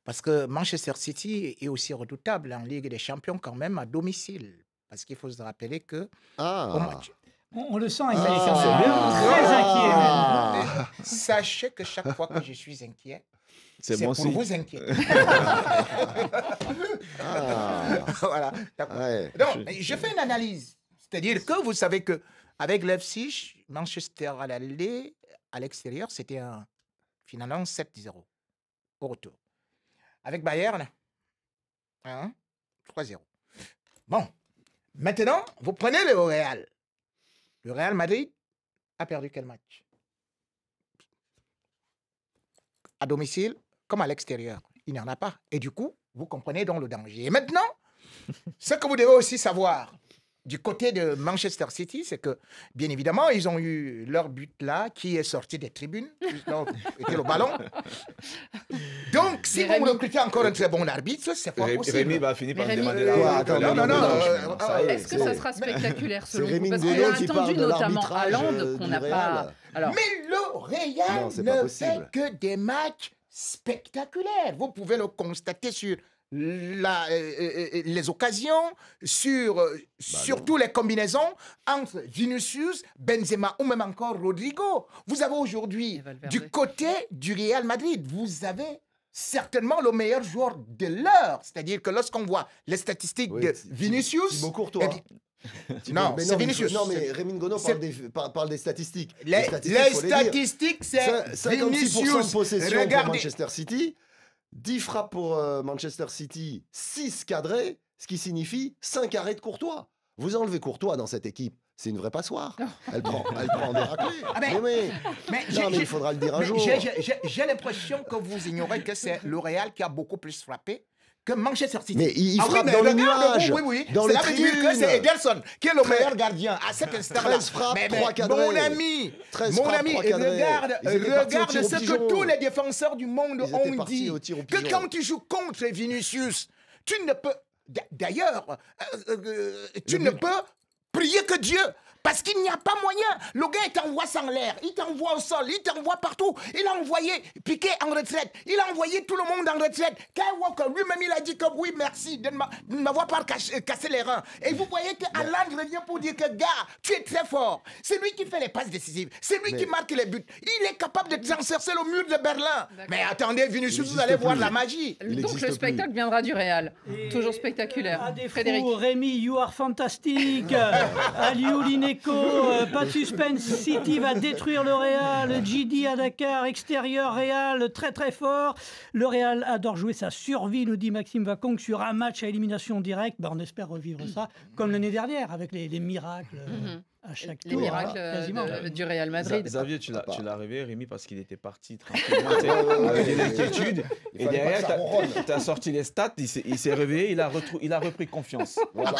Parce que Manchester City est aussi redoutable en Ligue des Champions quand même à domicile. Parce qu'il faut se rappeler que... au match- On le sent inquiet. Ah. Très inquiet. Même. Sachez que chaque fois que je suis inquiet, C'est c'est bon pour signe. vous inquiéter. Ah, Voilà, d'accord. ouais. Donc, je fais une analyse. C'est-à-dire que vous savez qu'avec Leipzig, Manchester à l'aller, à l'extérieur, c'était finalement 7-0 au retour. Avec Bayern, 3-0. Bon, maintenant, vous prenez le Real. Le Real Madrid a perdu quel match? À domicile comme à l'extérieur. Il n'y en a pas. Et du coup, vous comprenez donc le danger. Et maintenant, ce que vous devez aussi savoir du côté de Manchester City, c'est que, bien évidemment, ils ont eu leur but là, qui est sorti des tribunes, donc, était le ballon. Donc, si vous recrutez encore un très bon arbitre, c'est pas possible. Rémi va finir par me Mais demander Rémi- la Attends, non, Ça y est, Est-ce que ça sera spectaculaire C'est selon vous? Rémi Parce qu'on Ngono a qui attendu parle de notamment l'arbitrage Haaland qu'on du n'a pas... Real. Alors, Mais le Real Non, c'est pas ne possible. fait que des matchs spectaculaires. Vous pouvez le constater sur les occasions, surtout les combinaisons entre Vinicius, Benzema ou même encore Rodrigo. Vous avez aujourd'hui, du côté du Real Madrid, vous avez certainement le meilleur joueur de l'heure. C'est-à-dire que lorsqu'on voit les statistiques Oui, de Vinicius... Thibaut Courtois. eh bien, non, Mais c'est Vinicius. Non, mais Rémi Ngono C'est- parle des statistiques. Les faut les dire. statistiques, c'est 56% de Vinicius. possession pour Regardez. Manchester City, 10 frappes pour Manchester City, 6 cadrés, ce qui signifie 5 arrêts de Courtois. Vous enlevez Courtois dans cette équipe, c'est une vraie passoire. Elle prend des raclées. Ah ben, mais il faudra le dire un mais jour. j'ai l'impression que vous ignorez que c'est le Real qui a beaucoup plus frappé que Manchester City. Mais il Ah oui, frappe mais dans les regarde, nuages, oui. dans Cela les veut dire que tribunes. c'est Ederson qui est le meilleur gardien à cet instant-là. 13 frappes, Mais 3 cadrés. mon ami, 13 mon frappes, ami, 3 cadrés. regarde Ils étaient partis au ce tir au que pigeon. tous les défenseurs du monde Ils étaient ont partis dit. au tir au Que pigeon. quand tu joues contre Vinicius, tu ne peux... D'ailleurs, tu ne peux prier que Dieu. Parce qu'il n'y a pas moyen. Le gars, il t'envoie sans l'air, il t'envoie au sol, il t'envoie partout. Il a envoyé Piqué en retraite. Il a envoyé tout le monde en retraite. Kyle Walker, lui-même, il a dit que oui, merci de ne m'avoir pas cassé les reins. Et vous voyez que Haaland revient pour dire que, gars, tu es très fort. C'est lui qui fait les passes décisives. C'est lui qui marque les buts. Il est capable de transpercer le mur de Berlin. Mais attendez, Vinicius, vous allez voir la magie. donc le spectacle viendra du Real. Toujours spectaculaire. À défaut, Frédéric. Rémi, you are fantastic. Aliou Liné Écho, pas de suspense. City va détruire le Real. Gidi à Dakar, extérieur Real, très très fort. Le Real adore jouer sa survie, nous dit Maxime Vaconque, sur un match à élimination directe. On espère revivre ça comme l'année dernière avec les miracles. À chaque les miracles du Real Madrid. Xavier, tu l'as réveillé, Rémi, parce qu'il était parti tranquillement avec une inquiétude. Et derrière, tu as sorti les stats, il s'est réveillé, il a repris confiance. Voilà.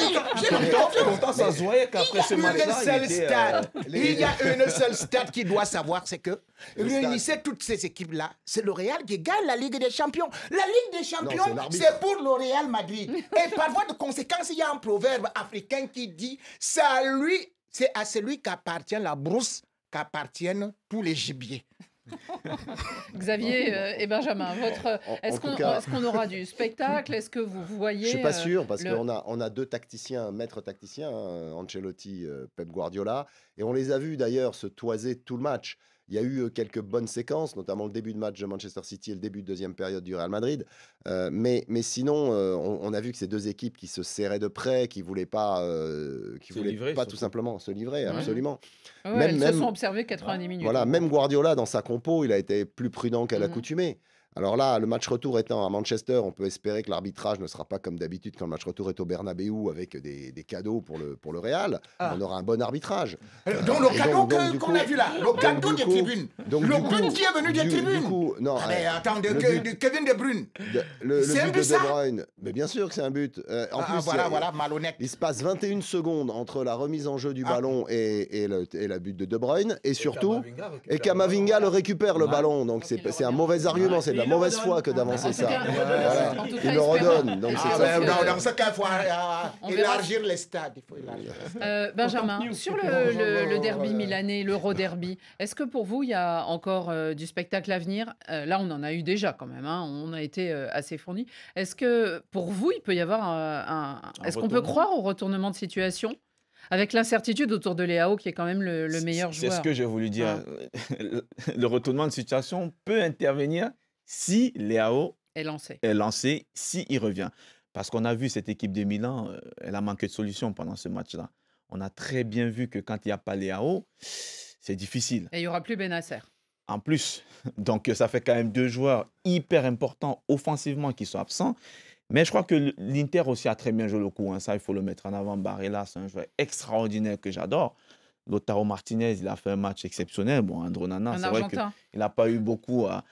Pourtant, ça se voyait qu'après ce match-là, il y a une seule stat qu'il doit savoir, c'est que réunissez toutes ces équipes-là, c'est le Real qui gagne la Ligue des Champions. La Ligue des Champions, c'est pour le Real Madrid. Et par voie de conséquence, il y a un proverbe africain qui dit « c'est à celui qu'appartient la brousse qu'appartiennent tous les gibiers ». Xavier et Benjamin, est-ce qu'on aura du spectacle? Est-ce que vous voyez... Je suis pas sûr, parce qu'on a deux tacticiens, maîtres tacticiens, Ancelotti, Pep Guardiola, et on les a vus d'ailleurs se toiser tout le match. Il y a eu quelques bonnes séquences, notamment le début de match de Manchester City et le début de deuxième période du Real Madrid. Mais sinon, on a vu que ces deux équipes qui se serraient de près, qui ne voulaient pas, tout simplement se livrer, absolument. Ouais, elles se sont observées 90 minutes. Voilà, même Guardiola, dans sa compo, il a été plus prudent qu'à l'accoutumée. Alors là, le match retour étant à Manchester, on peut espérer que l'arbitrage ne sera pas comme d'habitude quand le match retour est au Bernabéu avec des cadeaux pour le Real. On aura un bon arbitrage. Donc le cadeau qu'on a vu là, le cadeau des tribunes. Le but qui est venu des tribunes. Non, mais attends, de Kevin De Bruyne. C'est un but de De Bruyne. Mais bien sûr que c'est un but. En plus, voilà, malhonnête. Il se passe 21 secondes entre la remise en jeu du ballon et la but de De Bruyne. Et surtout, Camavinga le récupère le ballon. Donc c'est un mauvais argument. C'est de la mauvaise foi que d'avancer ça. Voilà. Il le redonne. Donc dans ce cas, il faut élargir les stades. Benjamin, sur le derby milanais, l'Euro-derby, est-ce que pour vous, il y a encore du spectacle à venir? Là, on en a eu déjà quand même. On a été assez fournis. Est-ce que pour vous, il peut y avoir est-ce qu'on peut croire au retournement de situation? Avec l'incertitude autour de Leao, qui est quand même le meilleur joueur. C'est ce que j'ai voulu dire. Le retournement de situation peut intervenir si Leao est lancé, s'il revient. Parce qu'on a vu cette équipe de Milan, elle a manqué de solutions pendant ce match-là. On a très bien vu que quand il n'y a pas Leao, c'est difficile. Et il n'y aura plus Bennacer. En plus, donc ça fait quand même deux joueurs hyper importants offensivement qui sont absents. Mais je crois que l'Inter aussi a très bien joué le coup. Ça, il faut le mettre en avant. Barella, c'est un joueur extraordinaire que j'adore. Lautaro Martinez, il a fait un match exceptionnel. Bon, Andro Nana, c'est vrai qu'il n'a pas eu beaucoup à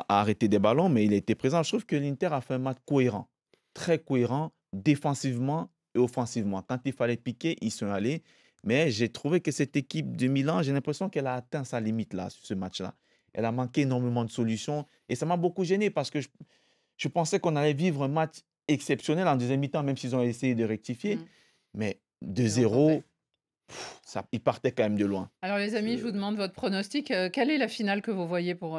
arrêter des ballons, mais il a été présent. Je trouve que l'Inter a fait un match cohérent, très cohérent, défensivement et offensivement. Quand il fallait piquer, ils sont allés. Mais j'ai trouvé que cette équipe de Milan, j'ai l'impression qu'elle a atteint sa limite là, sur ce match-là. Elle a manqué énormément de solutions. Et ça m'a beaucoup gêné parce que je pensais qu'on allait vivre un match exceptionnel en deuxième mi-temps, même s'ils ont essayé de rectifier. Mais 2-0... ils partaient quand même de loin. Alors les amis, je vous demande votre pronostic. Quelle est la finale que vous voyez pour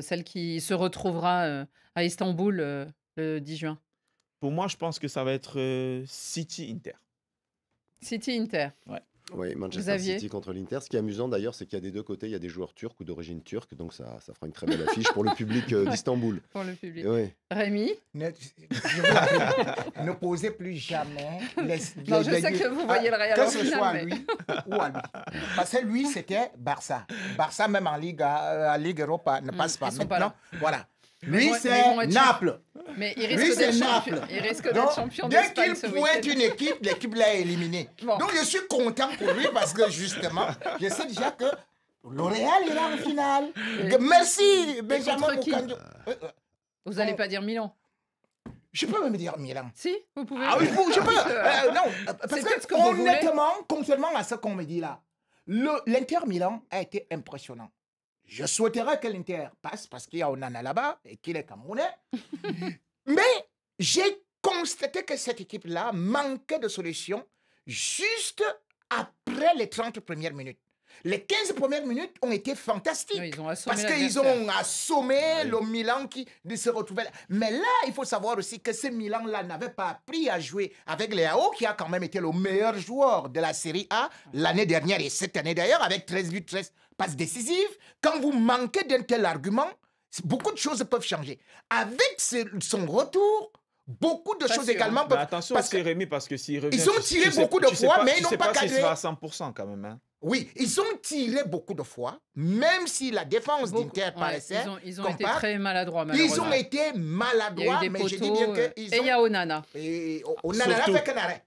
celle qui se retrouvera à Istanbul le 10 juin? Pour moi, je pense que ça va être City-Inter. City-Inter. Ouais. Oui, Manchester City contre l'Inter. Ce qui est amusant d'ailleurs, c'est qu'il y a des deux côtés, il y a des joueurs turcs ou d'origine turque, donc ça fera une très belle affiche pour le public d'Istanbul. Pour le public. Oui. Rémi? Ne posez plus jamais non, je sais que vous voyez le Real que ce soit à lui ou à lui. Parce que lui, c'était Barça. Barça, même en Ligue Europa, ne passe pas. Maintenant, voilà. Lui, c'est Naples. Mais il risque d'être champion d'Espagne ce week-end. Dès qu'il pointe une équipe, l'équipe l'a éliminé. Bon. Donc, je suis content pour lui parce que, justement, je sais déjà que le Real est là en finale. Merci, Benjamin Moukando. Vous n'allez pas dire Milan? Je peux même dire Milan. Si, vous pouvez. Ah oui, je peux. Non, parce que honnêtement, contrairement à ce qu'on me dit là, l'Inter Milan a été impressionnant. Je souhaiterais que l'Inter passe parce qu'il y a Onana là-bas et qu'il est Camerounais. Mais j'ai constaté que cette équipe-là manquait de solutions juste après les 30 premières minutes. Les 15 premières minutes ont été fantastiques. Oui, ils ont assommé parce qu'ils ont assommé le Milan qui se retrouvait là. Mais là, il faut savoir aussi que ce Milan-là n'avait pas appris à jouer avec Leao, qui a quand même été le meilleur joueur de la Série A l'année dernière et cette année d'ailleurs, avec 13 buts, 13 passes décisives. Quand vous manquez d'un tel argument, beaucoup de choses peuvent changer. Avec son retour, beaucoup de choses également. Mais attention aussi, Rémi, parce que s'il revient... Ils ont tiré beaucoup de fois, mais ils n'ont pas cadré. Tu sais pas s'il sera à 100% quand même. Hein. Oui, ils ont tiré beaucoup de fois, même si la défense d'Inter paraissait... Ils ont été très maladroits, malheureusement. Ils ont été maladroits, mais je dis bien qu'ils ont... Et il y a Onana. Et Onana a fait qu'un arrêt.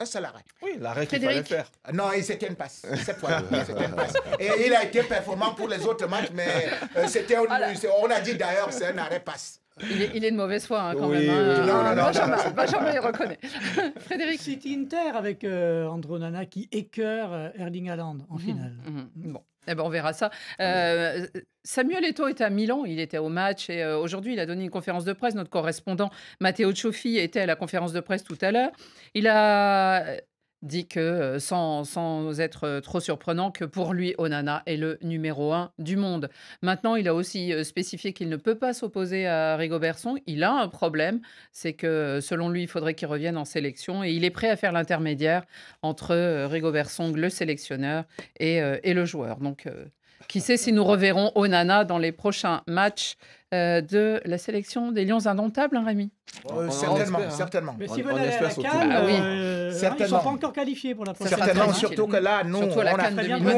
Un seul arrêt. Oui, l'arrêt qu'il fallait faire. Non, c'était une passe. Cette fois, c'était une passe. Et il a été performant pour les autres matchs, mais on a dit d'ailleurs c'est un arrêt passe. Il est de mauvaise foi hein, quand oui, même. Hein. Non. Benjamin, il reconnaît. Frédéric. City Inter avec Andro Onana qui écœure Erling Haaland en finale. Bon. Eh ben, on verra ça. Samuel Eto'o était à Milan, il était au match et aujourd'hui il a donné une conférence de presse. Notre correspondant Matteo Cioffi était à la conférence de presse tout à l'heure. Il a dit que, sans être trop surprenant, que pour lui, Onana est le numéro 1 du monde. Maintenant, il a aussi spécifié qu'il ne peut pas s'opposer à Rigobert Song. Il a un problème, c'est que selon lui, il faudrait qu'il revienne en sélection et il est prêt à faire l'intermédiaire entre Rigobert Song, le sélectionneur, et le joueur. Donc, qui sait si nous reverrons Onana dans les prochains matchs de la sélection des Lions indomptables, hein, Rémi? Certainement. Mais si vous allez à la CAN, ils ne sont pas encore qualifiés pour la prochaine. Certainement, surtout que là, nous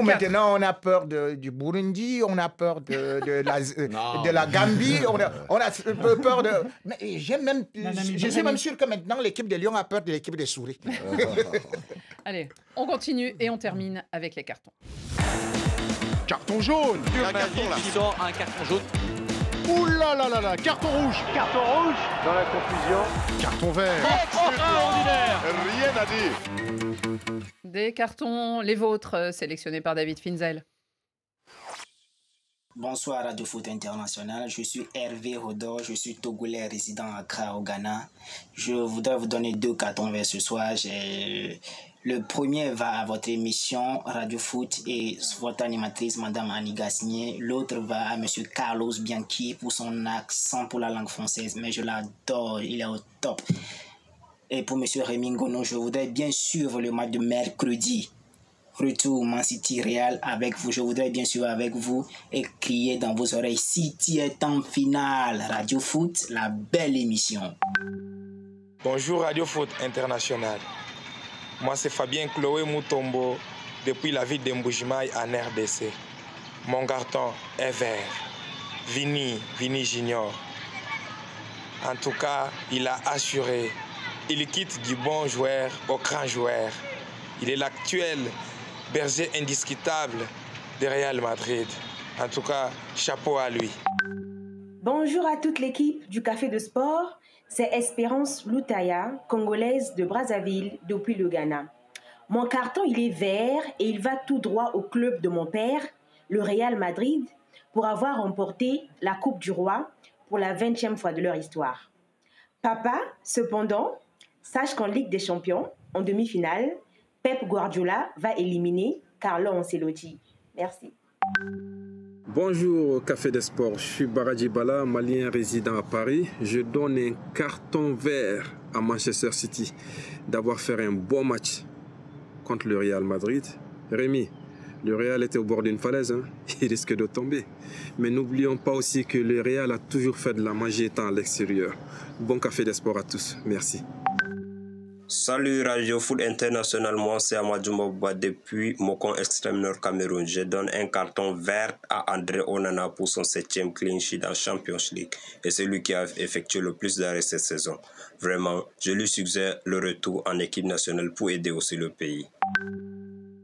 maintenant, on a peur du Burundi, on a peur de la Gambie, on a peur de... Mais je suis même sûr que maintenant, l'équipe des Lions a peur de l'équipe des souris. Allez, on continue et on termine avec les cartons. Carton jaune. Un carton là. Qui sort un carton jaune. Ouh là là là là, carton rouge. Carton rouge. Dans la confusion. Carton vert. Extraordinaire. Rien à dire. Des cartons, les vôtres, sélectionnés par David Finzel. Bonsoir Radio Foot International, je suis Hervé Rodor, je suis Togolais résident à Accra au Ghana. Je voudrais vous donner 2 cartons verts ce soir. Le premier va à votre émission Radio Foot et votre animatrice Madame Annie Gasnier. L'autre va à Monsieur Carlos Bianchi pour son accent pour la langue française, mais je l'adore, il est au top. Et pour Monsieur Rémi Ngono, je voudrais bien suivre le match de mercredi. Retour Man City Real avec vous. Je voudrais bien sûr avec vous et crier dans vos oreilles City est en finale. Radio Foot, la belle émission. Bonjour Radio Foot International. Moi c'est Fabien Chloé Moutombo depuis la ville d'Mbujimai en RDC. Mon carton est vert. Vini Junior. En tout cas, il a assuré. Il quitte du bon joueur au grand joueur. Il est l'actuel berger indiscutable de Real Madrid. En tout cas, chapeau à lui. Bonjour à toute l'équipe du Café de Sport. C'est Espérance Lutaya, congolaise de Brazzaville, depuis le Ghana. Mon carton, il est vert et il va tout droit au club de mon père, le Real Madrid, pour avoir remporté la Coupe du Roi pour la 20e fois de leur histoire. Papa, cependant, sache qu'en Ligue des Champions, en demi-finale, Pep Guardiola va éliminer Carlo Ancelotti. Merci. Bonjour Café des Sports, je suis Baradji Bala, malien résident à Paris. Je donne un carton vert à Manchester City d'avoir fait un bon match contre le Real Madrid. Rémi, le Real était au bord d'une falaise, hein? Il risque de tomber. Mais n'oublions pas aussi que le Real a toujours fait de la magie étant à l'extérieur. Bon Café des Sports à tous, merci. Salut Radio Foot International, moi c'est Amadou Mboba depuis Mokon Extrême Nord Cameroun. Je donne un carton vert à André Onana pour son 7e clean sheet en Champions League et c'est lui qui a effectué le plus d'arrêts cette saison. Vraiment, je lui suggère le retour en équipe nationale pour aider aussi le pays.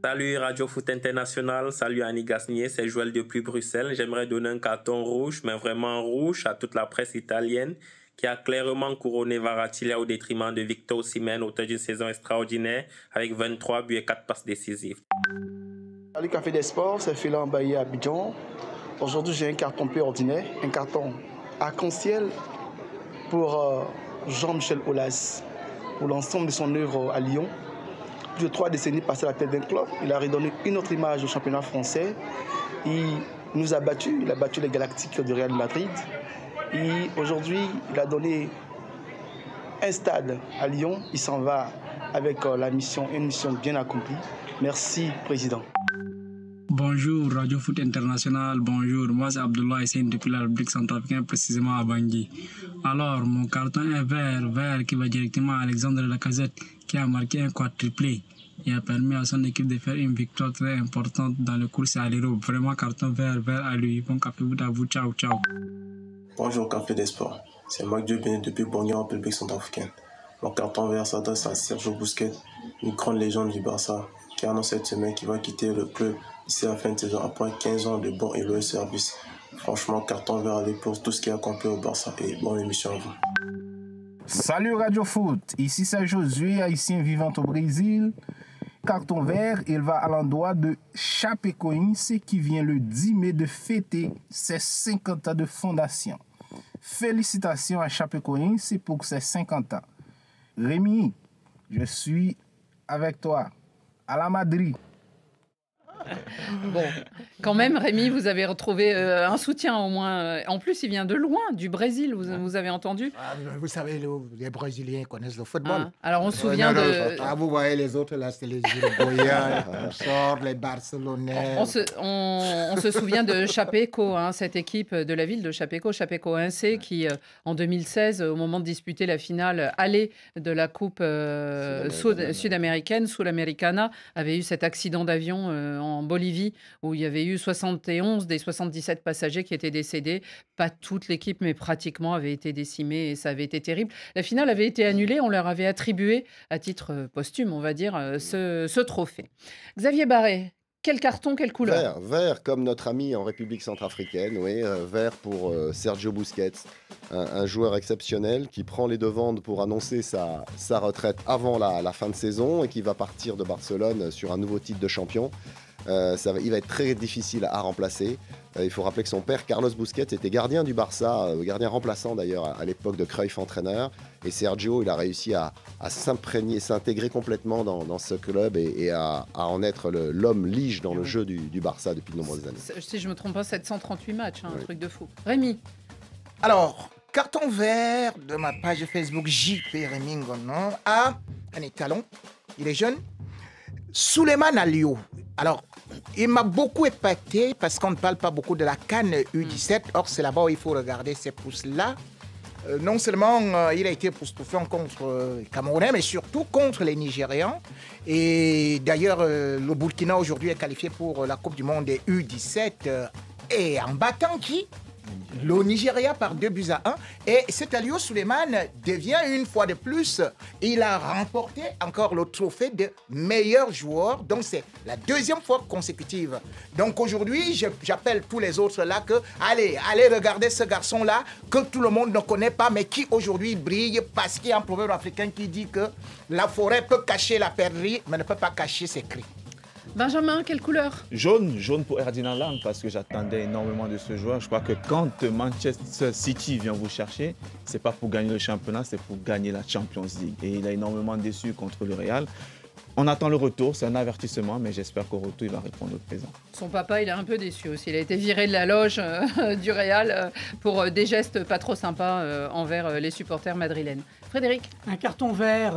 Salut Radio Foot International, salut Annie Gasnier, c'est Joël depuis Bruxelles. J'aimerais donner un carton rouge, mais vraiment rouge à toute la presse italienne qui a clairement couronné Varatilia au détriment de Victor Osimhen, auteur d'une saison extraordinaire avec 23 buts et 4 passes décisives. Salut Café des Sports, c'est Philin Bailly à Abidjan. Aujourd'hui j'ai un carton peu ordinaire, un carton arc-en-ciel pour Jean-Michel Aulas, pour l'ensemble de son œuvre à Lyon. Plus de 3 décennies passées à la tête d'un club, il a redonné une autre image au championnat français. Il nous a battus, il a battu les Galactiques du Real Madrid. Et aujourd'hui, il a donné un stade à Lyon. Il s'en va avec une mission bien accomplie. Merci, Président. Bonjour, Radio Foot International. Bonjour, moi c'est Abdullah Hussein depuis la République centrafricaine, précisément à Bangui. Alors, mon carton est vert qui va directement à Alexandre Lacazette qui a marqué un quadruplé et a permis à son équipe de faire une victoire très importante dans le course à l'Euro. Vraiment, carton vert à lui. Bon café, à vous, ciao, ciao. Bonjour, Café des Sports. C'est Marc Dieu-Béni depuis Bornéo en République centrafricaine. Mon carton vert s'adresse à Sergio Busquets, une grande légende du Barça, qui annonce cette semaine qu'il va quitter le club d'ici la fin de saison après 15 ans de bons et loyaux services. Franchement, carton vert à lui pour tout ce qui a accompli au Barça et bonne émission à vous. Salut Radio Foot, ici c'est Josué, haïtien vivant au Brésil. Carton vert, il va à l'endroit de Chapecoense qui vient le 10 mai de fêter ses 50 ans de fondation. Félicitations à Chapecoense pour ses 50 ans. Rémi, je suis avec toi. À la Madrid. Bon, quand même, Rémi, vous avez retrouvé un soutien au moins. En plus, il vient de loin, du Brésil, vous avez entendu. Vous savez, les Brésiliens connaissent le football. Alors, on se souvient de... vous voyez les autres, là, c'est les Uruguayens, les Barcelonais. On se souvient de Chapeco, cette équipe de la ville de Chapeco, Chapecoense, qui, en 2016, au moment de disputer la finale aller de la Coupe sud-américaine, Sul-Americana, avait eu cet accident d'avion en Bolivie, où il y avait eu 71 des 77 passagers qui étaient décédés. Pas toute l'équipe, mais pratiquement avait été décimée et ça avait été terrible. La finale avait été annulée, on leur avait attribué, à titre posthume, on va dire, ce trophée. Xavier Barret, quel carton, quelle couleur? Vert comme notre ami en République centrafricaine, oui, vert pour Sergio Busquets, un joueur exceptionnel qui prend les devants pour annoncer sa retraite avant la fin de saison et qui va partir de Barcelone sur un nouveau titre de champion. Il va être très difficile à remplacer. Il faut rappeler que son père, Carlos Busquets, était gardien du Barça, gardien remplaçant d'ailleurs à l'époque de Cruyff entraîneur. Et Sergio, il a réussi à s'imprégner, s'intégrer complètement dans ce club et à en être l'homme lige dans le jeu du Barça depuis de nombreuses années. Si je ne me trompe pas, 738 matchs, un truc de fou. Rémi. Alors, carton vert de ma page Facebook JP Rémi Ngonon à un étalon. Il est jeune. Souleymane Alliot. Alors, il m'a beaucoup épaté parce qu'on ne parle pas beaucoup de la CAN U17. Or, c'est là-bas où il faut regarder ces pousses-là. Non seulement il a été époustouflant contre les Camerounais, mais surtout contre les Nigérians. Et d'ailleurs, le Burkina aujourd'hui est qualifié pour la Coupe du Monde des U17 et en battant qui? Le Nigeria par 2-1. Et cet Alliot Souleymane devient une fois de plus, il a remporté encore le trophée de meilleur joueur. Donc c'est la deuxième fois consécutive. Donc aujourd'hui, j'appelle tous les autres là que allez regarder ce garçon-là que tout le monde ne connaît pas, mais qui aujourd'hui brille parce qu'il y a un proverbe africain qui dit que la forêt peut cacher la perdrix, mais ne peut pas cacher ses cris. Benjamin, quelle couleur? Jaune pour Ferdinand Lang parce que j'attendais énormément de ce joueur. Je crois que quand Manchester City vient vous chercher, c'est pas pour gagner le championnat, c'est pour gagner la Champions League. Et il a énormément déçu contre le Real. On attend le retour, c'est un avertissement, mais j'espère qu'au retour, il va répondre au présent. Son papa, il est un peu déçu aussi. Il a été viré de la loge du Real pour des gestes pas trop sympas envers les supporters madrilènes. Frédéric? Un carton vert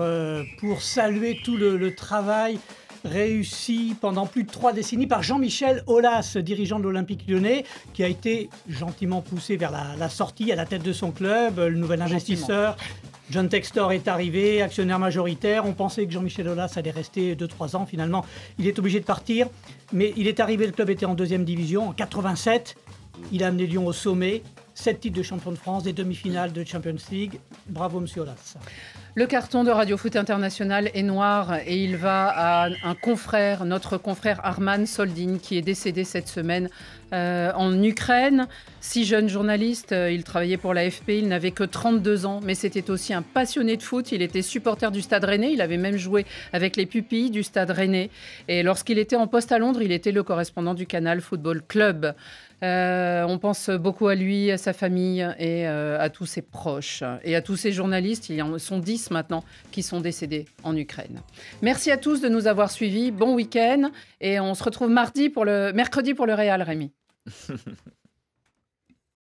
pour saluer tout le travail réussi pendant plus de 3 décennies par Jean-Michel Aulas, dirigeant de l'Olympique Lyonnais, qui a été gentiment poussé vers la sortie à la tête de son club. Le nouvel investisseur, John Textor, est arrivé, actionnaire majoritaire. On pensait que Jean-Michel Aulas allait rester 2-3 ans. Finalement, il est obligé de partir. Mais il est arrivé, le club était en 2e division. En 87, il a amené Lyon au sommet. 7 titres de champion de France, des demi-finales de Champions League. Bravo, monsieur Aulas. Le carton de Radio Foot International est noir et il va à un confrère, notre confrère Arman Soldin, qui est décédé cette semaine en Ukraine. 6 jeunes journalistes, il travaillait pour l'AFP, il n'avait que 32 ans, mais c'était aussi un passionné de foot. Il était supporter du Stade Rennais, il avait même joué avec les pupilles du Stade Rennais. Et lorsqu'il était en poste à Londres, il était le correspondant du Canal Football Club. On pense beaucoup à lui, à sa famille et à tous ses proches. Et à tous ces journalistes, il y en sont 10 maintenant qui sont décédés en Ukraine. Merci à tous de nous avoir suivis. Bon week-end. Et on se retrouve mercredi pour le Real, Rémi.